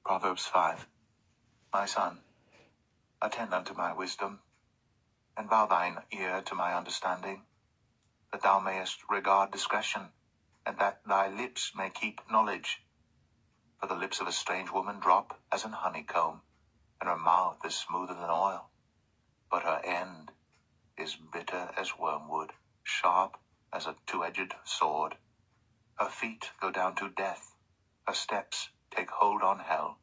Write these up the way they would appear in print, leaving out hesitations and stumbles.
Proverbs 5. My son, attend unto my wisdom, and bow thine ear to my understanding, that thou mayest regard discretion, and that thy lips may keep knowledge. For the lips of a strange woman drop as an honeycomb, and her mouth is smoother than oil. But her end is bitter as wormwood, sharp as a two-edged sword. Her feet go down to death, her steps take hold on hell.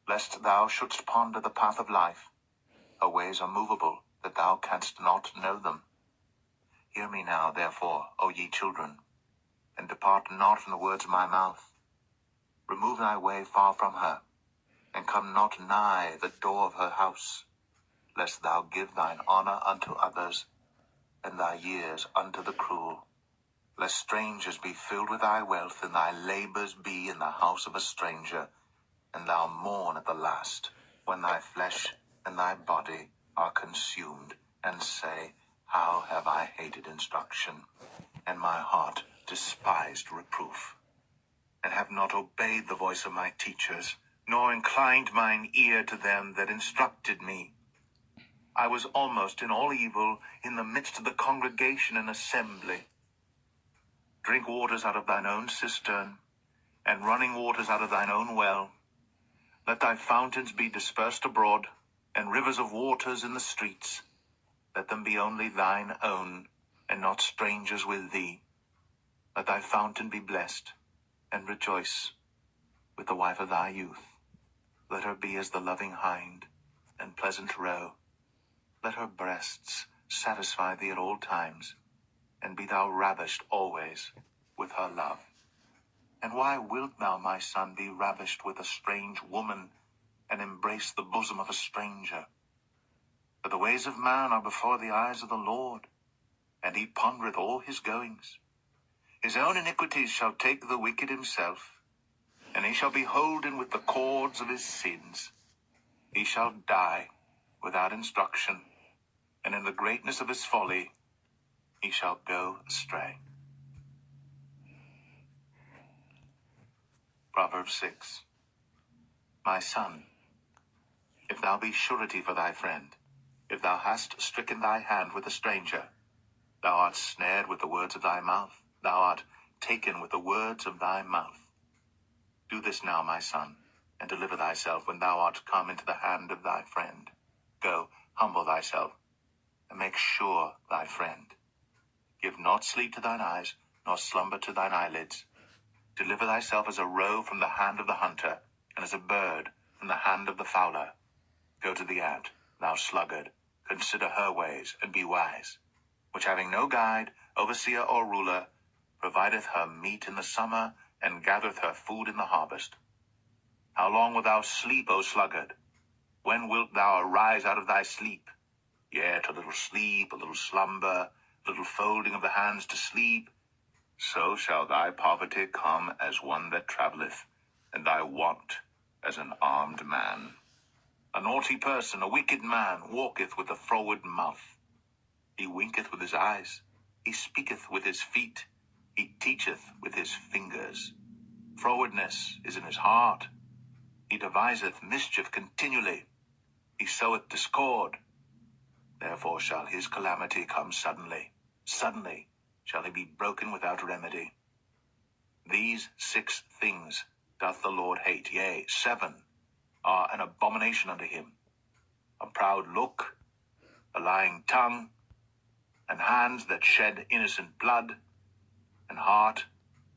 Lest thou shouldst ponder the path of life, her ways are movable, that thou canst not know them. Hear me now, therefore, O ye children, and depart not from the words of my mouth. Remove thy way far from her, and come not nigh the door of her house, lest thou give thine honor unto others, and thy years unto the cruel. Lest strangers be filled with thy wealth, and thy labors be in the house of a stranger, and thou mourn at the last, when thy flesh and thy body are consumed, and say, How have I hated instruction, and my heart despised reproof, and have not obeyed the voice of my teachers, nor inclined mine ear to them that instructed me. I was almost in all evil in the midst of the congregation and assembly. Drink waters out of thine own cistern, and running waters out of thine own well. Let thy fountains be dispersed abroad, and rivers of waters in the streets. Let them be only thine own, and not strangers with thee. Let thy fountain be blessed, and rejoice with the wife of thy youth. Let her be as the loving hind, and pleasant roe. Let her breasts satisfy thee at all times, and be thou ravished always with her love. And why wilt thou, my son, be ravished with a strange woman, and embrace the bosom of a stranger? For the ways of man are before the eyes of the Lord, and he pondereth all his goings. His own iniquities shall take the wicked himself, and he shall be holden with the cords of his sins. He shall die without instruction, and in the greatness of his folly he shall go astray. Proverbs 6. My son, if thou be surety for thy friend, if thou hast stricken thy hand with a stranger, thou art snared with the words of thy mouth, thou art taken with the words of thy mouth. Do this now, my son, and deliver thyself when thou art come into the hand of thy friend. Go, humble thyself, and make sure thy friend. Give not sleep to thine eyes, nor slumber to thine eyelids. Deliver thyself as a roe from the hand of the hunter, and as a bird from the hand of the fowler. Go to the ant, thou sluggard, consider her ways, and be wise, which having no guide, overseer, or ruler, provideth her meat in the summer, and gathereth her food in the harvest. How long wilt thou sleep, O sluggard? When wilt thou arise out of thy sleep? Yet a little sleep, a little slumber, a little folding of the hands to sleep. So shall thy poverty come as one that travelleth, and thy want as an armed man. A naughty person, a wicked man, walketh with a froward mouth. He winketh with his eyes, he speaketh with his feet, he teacheth with his fingers. Frowardness is in his heart. He deviseth mischief continually. He soweth discord. Therefore shall his calamity come suddenly. Suddenly shall he be broken without remedy. These 6 things doth the Lord hate, yea, 7 are an abomination unto him: a proud look, a lying tongue, and hands that shed innocent blood, and heart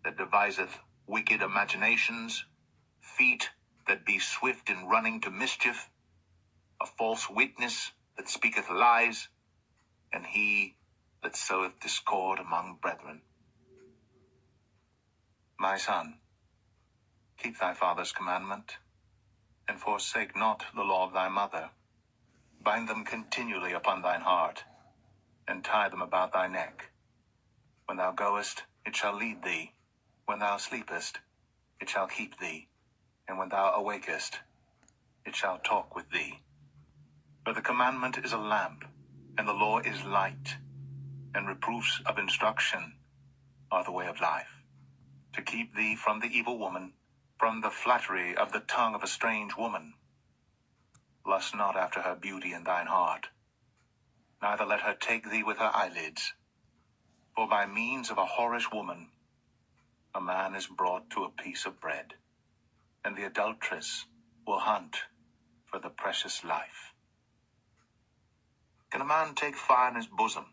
that deviseth wicked imaginations, feet that be swift in running to mischief, a false witness that speaketh lies, and he that soweth discord among brethren. My son, keep thy father's commandment, and forsake not the law of thy mother. Bind them continually upon thine heart, and tie them about thy neck. When thou goest, it shall lead thee. When thou sleepest, it shall keep thee. And when thou awakest, it shall talk with thee. For the commandment is a lamp, and the law is light, and reproofs of instruction are the way of life, to keep thee from the evil woman, from the flattery of the tongue of a strange woman. Lust not after her beauty in thine heart, neither let her take thee with her eyelids. For by means of a whorish woman a man is brought to a piece of bread, and the adulteress will hunt for the precious life. Can a man take fire in his bosom,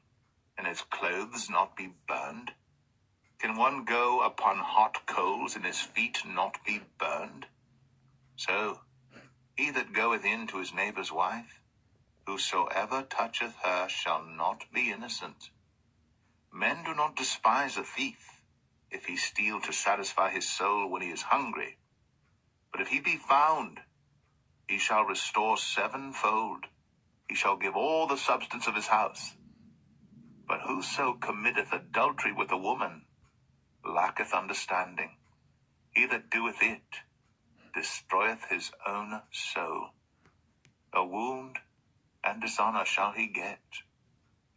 and his clothes not be burned? Can one go upon hot coals, and his feet not be burned? So he that goeth in to his neighbour's wife, whosoever toucheth her shall not be innocent. Men do not despise a thief, if he steal to satisfy his soul when he is hungry. But if he be found, he shall restore sevenfold. He shall give all the substance of his house. But whoso committeth adultery with a woman lacketh understanding. He that doeth it destroyeth his own soul. A wound and dishonor shall he get,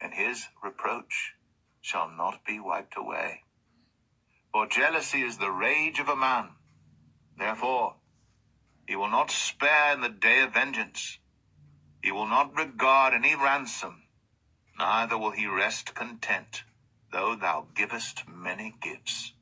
and his reproach shall not be wiped away. For jealousy is the rage of a man. Therefore he will not spare in the day of vengeance. He will not regard any ransom, neither will he rest content, though thou givest many gifts.